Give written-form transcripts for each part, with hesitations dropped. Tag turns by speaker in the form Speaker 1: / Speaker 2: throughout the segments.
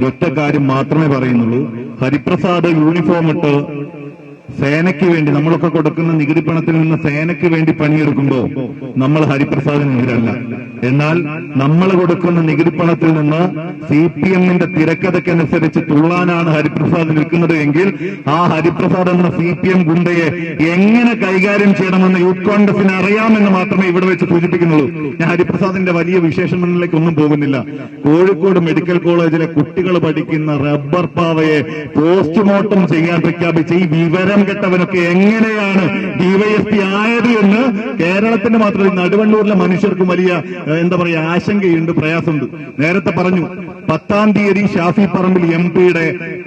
Speaker 1: ഒരൊറ്റ കാര്യം മാത്രമേ പറയുന്നുള്ളൂ. ഹരിപ്രസാദ് യൂണിഫോം ഇട്ട് സേനയ്ക്ക് വേണ്ടി, നമ്മളൊക്കെ കൊടുക്കുന്ന നികുതി പണത്തിൽ നിന്ന് സേനയ്ക്ക് വേണ്ടി പണിയെടുക്കുമ്പോൾ നമ്മൾ ഹരിപ്രസാദിനെതിരല്ല. എന്നാൽ നമ്മൾ കൊടുക്കുന്ന നികുതി പണത്തിൽ നിന്ന് CPM-ന്റെ തിരക്കഥയ്ക്കനുസരിച്ച് തുള്ളാനാണ് ഹരിപ്രസാദ് നിൽക്കുന്നത് എങ്കിൽ ആ ഹരിപ്രസാദ് എന്ന CPM ഗുണ്ടയെ എങ്ങനെ കൈകാര്യം ചെയ്യണമെന്ന് യൂത്ത് കോൺഗ്രസിന് അറിയാമെന്ന് മാത്രമേ ഇവിടെ വെച്ച് സൂചിപ്പിക്കുന്നുള്ളൂ. ഞാൻ ഹരിപ്രസാദിന്റെ വലിയ വിശേഷങ്ങളിലേക്കൊന്നും പോകുന്നില്ല. കോഴിക്കോട് മെഡിക്കൽ കോളേജിലെ കുട്ടികൾ പഠിക്കുന്ന റബ്ബർ പാവയെ പോസ്റ്റ്മോർട്ടം ചെയ്യാൻ പ്രഖ്യാപിച്ച ഈ വിവരം കെട്ടവനൊക്കെ എങ്ങനെയാണ് ഡിവൈഎസ്പി ആയത് എന്ന് കേരളത്തിന്റെ മാത്രമല്ല നടുവണ്ണൂരിലെ മനുഷ്യർക്കും വലിയ ആശങ്കയുണ്ട്, പ്രയാസമുണ്ട്. നേരത്തെ പറഞ്ഞു 10-ാം തീയതി ഷാഫി പറമ്പിൽ MP-യുടെ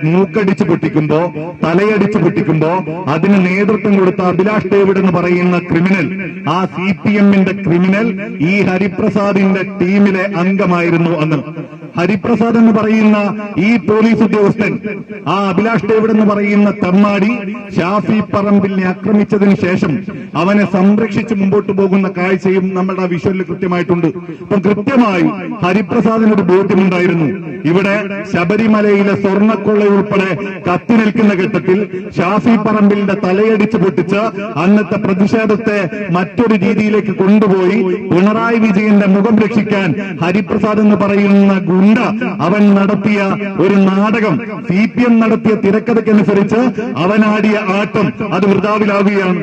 Speaker 1: മൂക്കടിച്ച് പൊട്ടിക്കുമ്പോ, തലയടിച്ച് പൊട്ടിക്കുമ്പോ അതിന് നേതൃത്വം കൊടുത്ത അഭിലാഷ് ഡേവിഡ് എന്ന് പറയുന്ന ക്രിമിനൽ, ആ CPM-ന്റെ ക്രിമിനൽ ഈ ഹരിപ്രസാദിന്റെ ടീമിലെ അംഗമായിരുന്നു അന്ന്. ഹരിപ്രസാദ് എന്ന് പറയുന്ന ഈ പോലീസ് ഉദ്യോഗസ്ഥൻ, ആ അഭിലാഷ് ഡേവിഡ് എന്ന് പറയുന്ന തമ്മാടി ഷാഫി പറമ്പിലിനെ ആക്രമിച്ചതിന് ശേഷം അവനെ സംരക്ഷിച്ച് മുമ്പോട്ട് പോകുന്ന കാഴ്ചയും നമ്മുടെ വിഷ്വലിൽ കൃത്യമായിട്ടുണ്ട്. അപ്പം കൃത്യമായി ഹരിപ്രസാദിനൊരു ബോധ്യമുണ്ടായിരുന്നു, ഇവിടെ ശബരിമലയിലെ സ്വർണ്ണക്കൊള്ള ഉൾപ്പെടെ കത്തി നിൽക്കുന്ന ഘട്ടത്തിൽ ഷാഫി പറമ്പിലിന്റെ തലയടിച്ച് പൊട്ടിച്ച് അന്നത്തെ പ്രതിഷേധത്തെ മറ്റൊരു രീതിയിലേക്ക് കൊണ്ടുപോയി പിണറായി വിജയന്റെ മുഖം രക്ഷിക്കാൻ ഹരിപ്രസാദ് എന്ന് പറയുന്ന ഗുണ്ട അവൻ നടത്തിയ ഒരു നാടകം, CPM നടത്തിയ തിരക്കഥയ്ക്കനുസരിച്ച് അവനാടിയ ആട്ടം അത് വൃഥാവിലാവുകയാണ്.